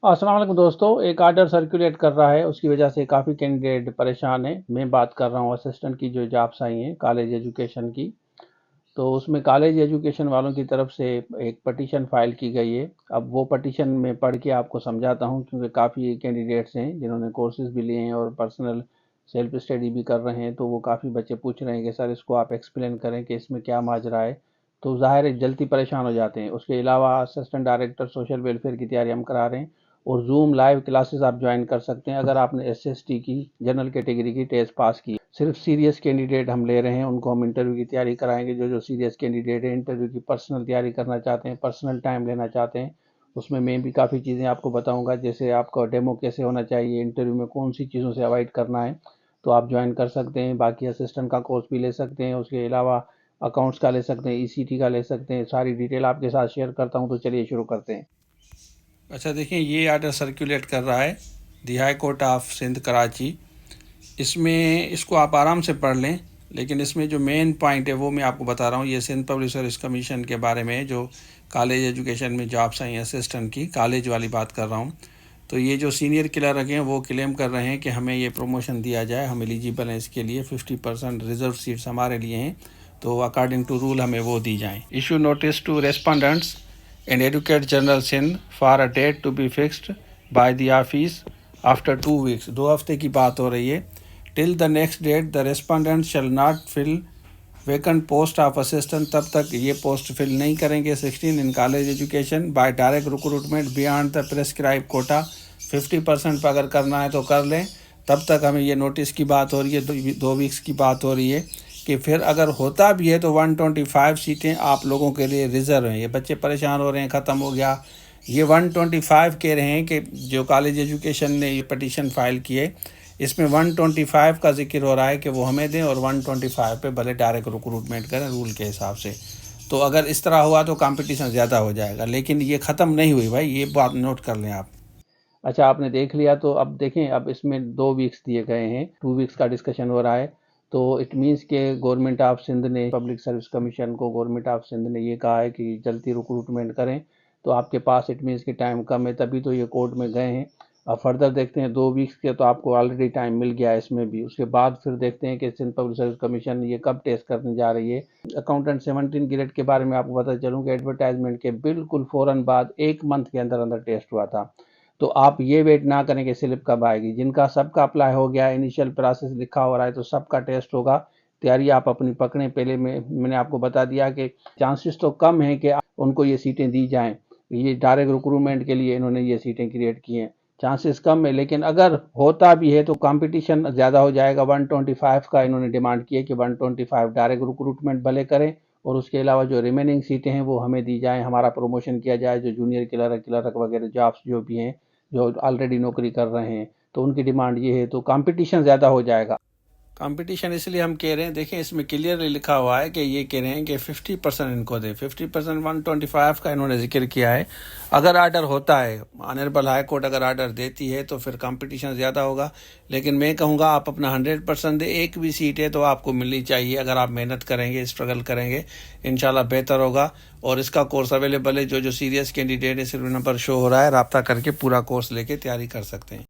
अस्सलाम वालेकुम दोस्तों, एक आर्डर सर्कुलेट कर रहा है, उसकी वजह से काफ़ी कैंडिडेट परेशान है। मैं बात कर रहा हूँ असिस्टेंट की जो जॉब्स आई हैं कॉलेज एजुकेशन की। तो उसमें कॉलेज एजुकेशन वालों की तरफ से एक पटिशन फाइल की गई है। अब वो पटिशन मैं पढ़ के आपको समझाता हूँ, क्योंकि काफ़ी कैंडिडेट्स हैं जिन्होंने कोर्सेज भी लिए हैं और पर्सनल सेल्फ स्टडी भी कर रहे हैं। तो वो काफ़ी बच्चे पूछ रहे हैं कि सर इसको आप एक्सप्लेन करें कि इसमें क्या माजरा है। तो ज़ाहिर है जल्दी परेशान हो जाते हैं। उसके अलावा असिस्टेंट डायरेक्टर सोशल वेलफेयर की तैयारी हम करा रहे हैं और जूम लाइव क्लासेस आप ज्वाइन कर सकते हैं अगर आपने एसएसटी की जनरल कैटेगरी की टेस्ट पास की। सिर्फ सीरियस कैंडिडेट हम ले रहे हैं, उनको हम इंटरव्यू की तैयारी कराएंगे। जो जो सीरियस कैंडिडेट है, इंटरव्यू की पर्सनल तैयारी करना चाहते हैं, पर्सनल टाइम लेना चाहते हैं, उसमें मैं भी काफ़ी चीज़ें आपको बताऊंगा, जैसे आपका डेमो कैसे होना चाहिए, इंटरव्यू में कौन सी चीज़ों से अवॉइड करना है। तो आप ज्वाइन कर सकते हैं। बाकी असिस्टेंट का कोर्स भी ले सकते हैं, उसके अलावा अकाउंट्स का ले सकते हैं, ईसीटी का ले सकते हैं। सारी डिटेल आपके साथ शेयर करता हूँ। तो चलिए शुरू करते हैं। अच्छा देखिए, ये आर्डर सर्कुलेट कर रहा है the high court of Sindh Karachi. इसमें इसको आप आराम से पढ़ लें, लेकिन इसमें जो मेन पॉइंट है वो मैं आपको बता रहा हूँ। ये सिंध पब्लिक सर्विस कमीशन के बारे में, जो कॉलेज एजुकेशन में जॉब्स आई असिस्टेंट की, कॉलेज वाली बात कर रहा हूँ। तो ये जो सीनियर क्लर्क हैं वो क्लेम कर रहे हैं कि हमें ये प्रमोशन दिया जाए, हम एलिजिबल हैं इसके लिए, 50% रिजर्व सीट्स हमारे लिए हैं, तो अकॉर्डिंग टू रूल हमें वो दी जाएँ। Issue notice to respondents and advocate general Sindh for a date to be fixed by the office after 2 weeks. 2 हफ्ते की बात हो रही है। Till the next date the respondent shall not fill vacant post of assistant. तब तक ये post fill नहीं करेंगे 16 in college education by direct recruitment beyond the prescribe quota. 50% पर अगर करना है तो कर लें। तब तक हमें ये नोटिस की बात हो रही है, 2 वीक्स की बात हो रही है कि फिर अगर होता भी है तो 125 सीटें आप लोगों के लिए रिजर्व हैं। ये बच्चे परेशान हो रहे हैं, ख़त्म हो गया। ये 125 कह रहे हैं कि जो कॉलेज एजुकेशन ने ये पटिशन फाइल की है, इसमें 125 का जिक्र हो रहा है कि वो हमें दें और 125 पे भले डायरेक्ट रिक्रूटमेंट करें रूल के हिसाब से। तो अगर इस तरह हुआ तो कंपटीशन ज़्यादा हो जाएगा, लेकिन ये ख़त्म नहीं हुई भाई, ये बात नोट कर लें आप। अच्छा, आपने देख लिया तो अब देखें, अब इसमें 2 वीक्स दिए गए हैं, 2 वीक्स का डिस्कशन हो रहा है। तो इट मीन्स के गवर्नमेंट ऑफ सिंध ने, पब्लिक सर्विस कमीशन को गवर्नमेंट ऑफ सिंध ने ये कहा है कि जल्दी रिक्रूटमेंट करें। तो आपके पास इट मीन्स की टाइम कम है, तभी तो ये कोर्ट में गए हैं। अब फर्दर देखते हैं, 2 वीक्स के तो आपको ऑलरेडी टाइम मिल गया है इसमें भी। उसके बाद फिर देखते हैं कि सिंध पब्लिक सर्विस कमीशन ये कब टेस्ट करने जा रही है। अकाउंटेंट 17 ग्रेड के बारे में आपको पता चलूँ कि एडवर्टाइजमेंट के बिल्कुल फ़ौरन बाद 1 मंथ के अंदर अंदर टेस्ट हुआ था। तो आप ये वेट ना करें कि स्लिप कब आएगी। जिनका सबका अप्लाई हो गया, इनिशियल प्रोसेस लिखा हो रहा है, तो सबका टेस्ट होगा। तैयारी आप अपनी पकड़ें। पहले मैंने आपको बता दिया कि चांसेस तो कम है कि उनको ये सीटें दी जाएं। ये डायरेक्ट रिक्रूटमेंट के लिए इन्होंने ये सीटें क्रिएट की हैं। चांसेस कम है, लेकिन अगर होता भी है तो कंपटीशन ज़्यादा हो जाएगा। 125 का इन्होंने डिमांड की है कि 125 डायरेक्ट रिक्रूटमेंट भले करें और उसके अलावा जो रिमेनिंग सीटें हैं वो हमें दी जाएं, हमारा प्रमोशन किया जाए। जो जूनियर क्लर्क वगैरह जॉब्स जो भी हैं, जो ऑलरेडी नौकरी कर रहे हैं, तो उनकी डिमांड ये है। तो कंपटीशन ज़्यादा हो जाएगा। कंपटीशन इसलिए हम कह रहे हैं, देखें इसमें क्लियरली लिखा हुआ है कि ये कह रहे हैं कि 50% इनको दे। 50% 125 का इन्होंने जिक्र किया है। अगर आर्डर होता है, ऑनरेबल हाई कोर्ट अगर आर्डर देती है तो फिर कंपटीशन ज़्यादा होगा। लेकिन मैं कहूँगा आप अपना 100% दे। एक भी सीट है तो आपको मिलनी चाहिए। अगर आप मेहनत करेंगे, स्ट्रगल करेंगे, इंशाल्लाह बेहतर होगा। और इसका कोर्स अवेलेबल है। जो जो सीरियस कैंडिडेट है, सिर्फ नंबर शो हो रहा है, रब्ता करके पूरा कोर्स लेके तैयारी कर सकते हैं।